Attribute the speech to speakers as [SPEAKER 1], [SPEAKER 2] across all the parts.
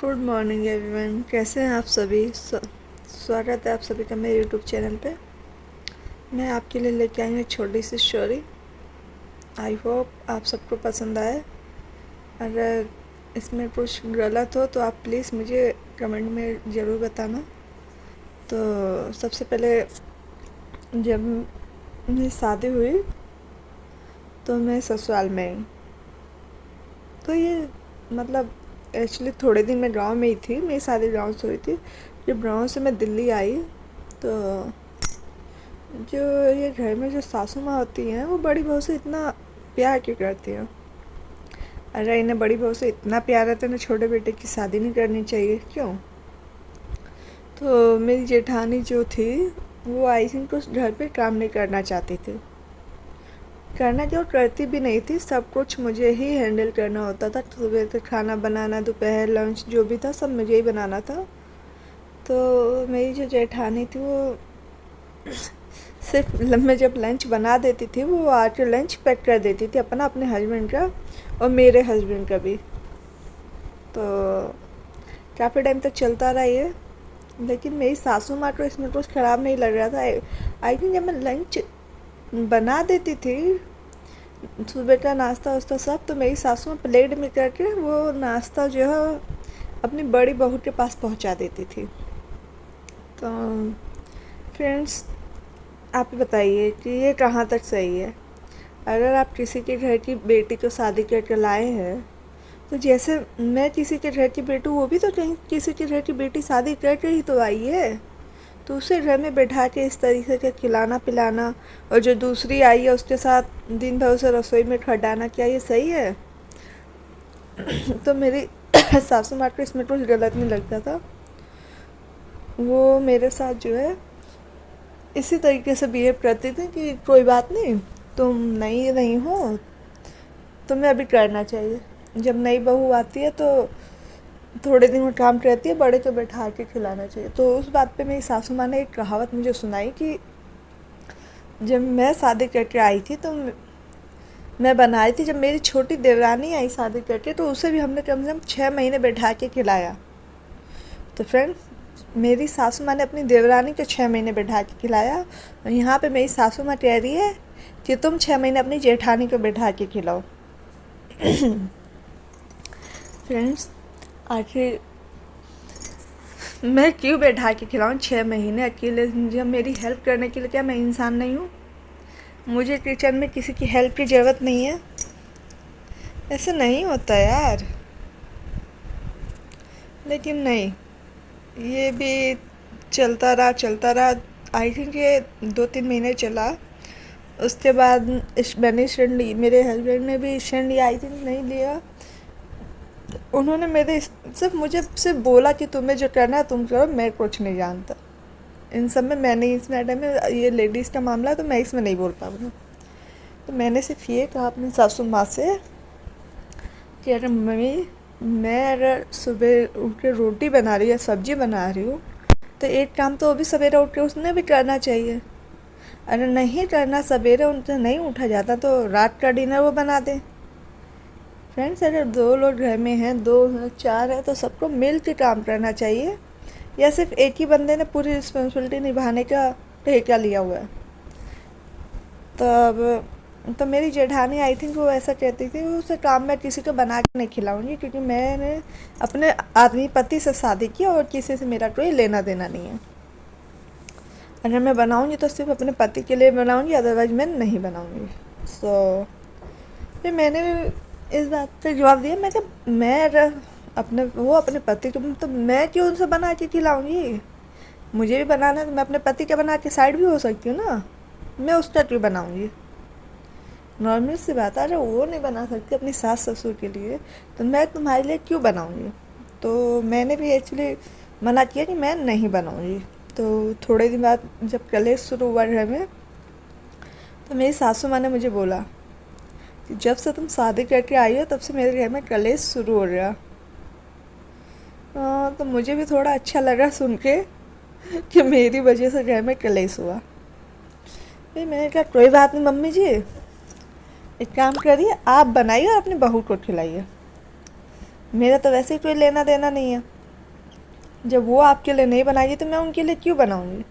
[SPEAKER 1] Good morning everyone, कैसे हैं आप सभी। स्वागत है आप सभी का मेरे यूट्यूब चैनल पे। मैं आपके लिए लेके आई हूँ एक छोटी सी स्टोरी। आई होप आप सबको पसंद आए। अगर इसमें कुछ गलत हो तो आप प्लीज़ मुझे कमेंट में ज़रूर बताना। तो सबसे पहले जब मेरी शादी हुई तो मैं ससुराल में आई। तो ये मतलब एक्चुअली थोड़े दिन मैं गांव में ही थी। मेरी शादी गांव से हुई थी। जब गांव से मैं दिल्ली आई तो जो ये घर में जो सासू माँ होती हैं वो बड़ी बहू से इतना प्यार क्यों करती हैं। अगर इन्हें बड़ी बहू से इतना प्यार है तो इन्हें छोटे बेटे की शादी नहीं करनी चाहिए क्यों। तो मेरी जेठानी जो थी वो आई थिंक उस घर पे काम नहीं करना चाहती थी। करना जो करती भी नहीं थी, सब कुछ मुझे ही हैंडल करना होता था। सुबह से खाना बनाना, दोपहर लंच जो भी था सब मुझे ही बनाना था। तो मेरी जो जेठानी थी वो सिर्फ मैं जब लंच बना देती थी वो आके लंच पैक कर देती थी अपना, अपने हस्बैंड का और मेरे हस्बैंड का भी। तो काफ़ी टाइम तक चलता रहा ये। लेकिन मेरी सासू माँ को इसमें कुछ ख़राब नहीं लग रहा था। आई थिंक जब मैं लंच बना देती थी, सुबह का नाश्ता वास्ता सब, तो मेरी सासू माँ प्लेट में करके वो नाश्ता जो है अपनी बड़ी बहू के पास पहुँचा देती थी। तो फ्रेंड्स, आप ही बताइए कि ये कहाँ तक सही है। अगर आप किसी के घर की बेटी को शादी करके लाए हैं तो जैसे मैं किसी के घर की बेटी हूँ, वो भी तो कहीं किसी के घर की बेटी शादी करके ही तो आई है। तो उसे घर में बैठा के इस तरीके से खिलाना पिलाना, और जो दूसरी आई है उसके साथ दिन भर उसे रसोई में खटाना, क्या ये सही है। तो मेरी सासू माँ को इसमें कुछ गलत नहीं लगता था। वो मेरे साथ जो है इसी तरीके से बिहेव करती थी कि कोई बात नहीं, तुम नहीं हो, तुम्हें अभी करना चाहिए। जब नई बहू आती है तो थोड़े दिन में काम करती है, बड़े को बैठा के खिलाना चाहिए। तो उस बात पे मेरी सासू माँ ने एक कहावत मुझे सुनाई कि जब मैं शादी करके आई थी तो मैं बनाई थी, जब मेरी छोटी देवरानी आई शादी करके तो उसे भी हमने कम से कम 6 महीने बैठा के खिलाया। तो फ्रेंड्स, मेरी सासू माँ ने अपनी देवरानी को 6 महीने बैठा के खिलाया, और यहाँ पे मेरी सासू माँ कह रही है कि तुम 6 महीने अपनी जेठानी को बैठा के खिलाओ। फ्रेंड्स, आखिर मैं क्यों बैठा के खिलाऊँ 6 महीने अकेले। जब मेरी हेल्प करने के लिए, क्या मैं इंसान नहीं हूँ। मुझे किचन में किसी की हेल्प की ज़रूरत नहीं है। ऐसे नहीं होता यार। लेकिन नहीं, ये भी चलता रहा। आई थिंक ये 2-3 महीने चला। उसके बाद मैंने स्टैंड ली, मेरे हस्बैंड ने भी स्टैंड लिया। आई थिंक नहीं लिया, उन्होंने मेरे सिर्फ मुझे सिर्फ बोला कि तुम्हें जो करना है तुम करो, मैं कुछ नहीं जानता इन सब में। मैंने इस मैटर में, ये लेडीज़ का मामला है तो मैं इसमें नहीं बोल पाऊँगी। तो मैंने सिर्फ ये कहा अपनी सासू माँ से कि अगर मम्मी, मैं अगर सुबह उठ के रोटी बना रही हूँ या सब्जी बना रही हूँ तो एक काम तो वो भी सवेरे उठ के उसने भी करना चाहिए। अगर नहीं करना, सवेरे उनसे नहीं उठा जाता तो रात का डिनर वो बना दें। फ्रेंड्स, अगर 2 लोग घर में हैं, 2 हैं, 4 है, तो सबको मिल के काम करना चाहिए। या सिर्फ एक ही बंदे ने पूरी रिस्पॉन्सिबिलिटी निभाने का ठेका लिया हुआ है। तब तो मेरी जेठानी आई थिंक वो ऐसा कहती थी, उसे काम मैं किसी को बना के नहीं खिलाऊंगी, क्योंकि मैंने अपने आदमी पति से शादी की और किसी से मेरा कोई लेना देना नहीं है। अगर मैं बनाऊंगी तो सिर्फ अपने पति के लिए बनाऊंगी, अदरवाइज मैं नहीं बनाऊंगी। फिर मैंने इस बात पे जवाब दिया, मैं कि मैं अगर अपने पति को, तो मैं क्यों उनसे बना के खिलाऊंगी। मुझे भी बनाना है तो मैं अपने पति का बना के साइड भी हो सकती हूँ ना। मैं उसका क्यों बनाऊंगी। नॉर्मल सी बात है, अगर वो नहीं बना सकती अपनी सास ससुर के लिए तो मैं तुम्हारे लिए क्यों बनाऊंगी। तो मैंने भी एक्चुअली मना किया कि मैं नहीं बनाऊंगी। तो थोड़े दिन बाद जब कलेश शुरू हुआ घर में, तो मेरी सासू माँ ने मुझे बोला कि जब से तुम शादी करके आई हो तब से मेरे घर में कलेश शुरू हो गया। तो मुझे भी थोड़ा अच्छा लगा सुन के कि मेरी वजह से घर में कलेश हुआ। फिर मैंने कहा कोई बात नहीं मम्मी जी, एक काम करिए, आप बनाइए और अपनी बहू को खिलाइए। मेरा तो वैसे ही कोई लेना देना नहीं है। जब वो आपके लिए नहीं बनाएगी तो मैं उनके लिए क्यों बनाऊंगी?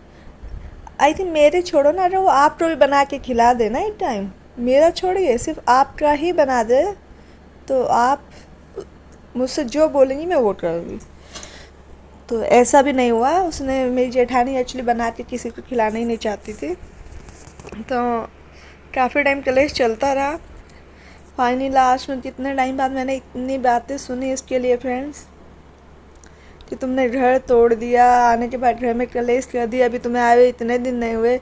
[SPEAKER 1] आई थिंक मेरे छोड़ो ना, अगर वो आपको भी बना के खिला देना एक टाइम, मेरा छोड़िए, सिर्फ आपका ही बना दे, तो आप मुझसे जो बोलेंगी मैं वो करूँगी। तो ऐसा भी नहीं हुआ। उसने, मेरी जेठानी एक्चुअली बना के किसी को खिलाना ही नहीं चाहती थी, तो काफ़ी टाइम कलेश चलता रहा। फाइनली लास्ट में कितने टाइम बाद मैंने इतनी बातें सुनी इसके लिए फ्रेंड्स, कि तुमने घर तोड़ दिया, आने के बाद घर में कलेश कर दिया, अभी तुम्हें आए हुए इतने दिन नहीं हुए,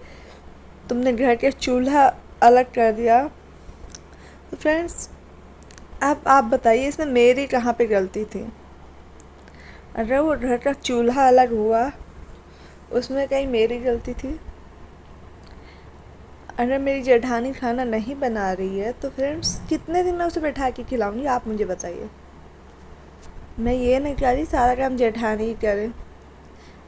[SPEAKER 1] तुमने घर के चूल्हा अलग कर दिया। तो फ्रेंड्स, अब आप बताइए इसमें मेरी कहाँ पे गलती थी? अगर वो घर का चूल्हा अलग हुआ, उसमें कहीं मेरी गलती थी? अगर मेरी जेठानी खाना नहीं बना रही है तो फ्रेंड्स कितने दिन मैं उसे बैठा के खिलाऊंगी, आप मुझे बताइए। मैं ये नहीं कह रही सारा काम जेठानी ही करे।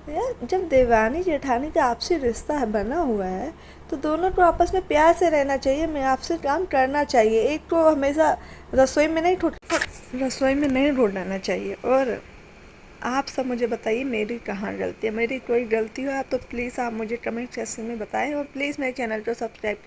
[SPEAKER 1] यार, जब देवानी जेठानी का आपसी रिश्ता है, बना हुआ है, तो दोनों को आपस में प्यार से रहना चाहिए, मैं आपसे काम करना चाहिए। एक को हमेशा रसोई में नहीं ढूंढना चाहिए। और आप सब मुझे बताइए मेरी कहाँ गलती है? मेरी कोई गलती हो आप तो प्लीज़ आप मुझे कमेंट सेक्शन में बताएं, और प्लीज़ मेरे चैनल को सब्सक्राइब करें।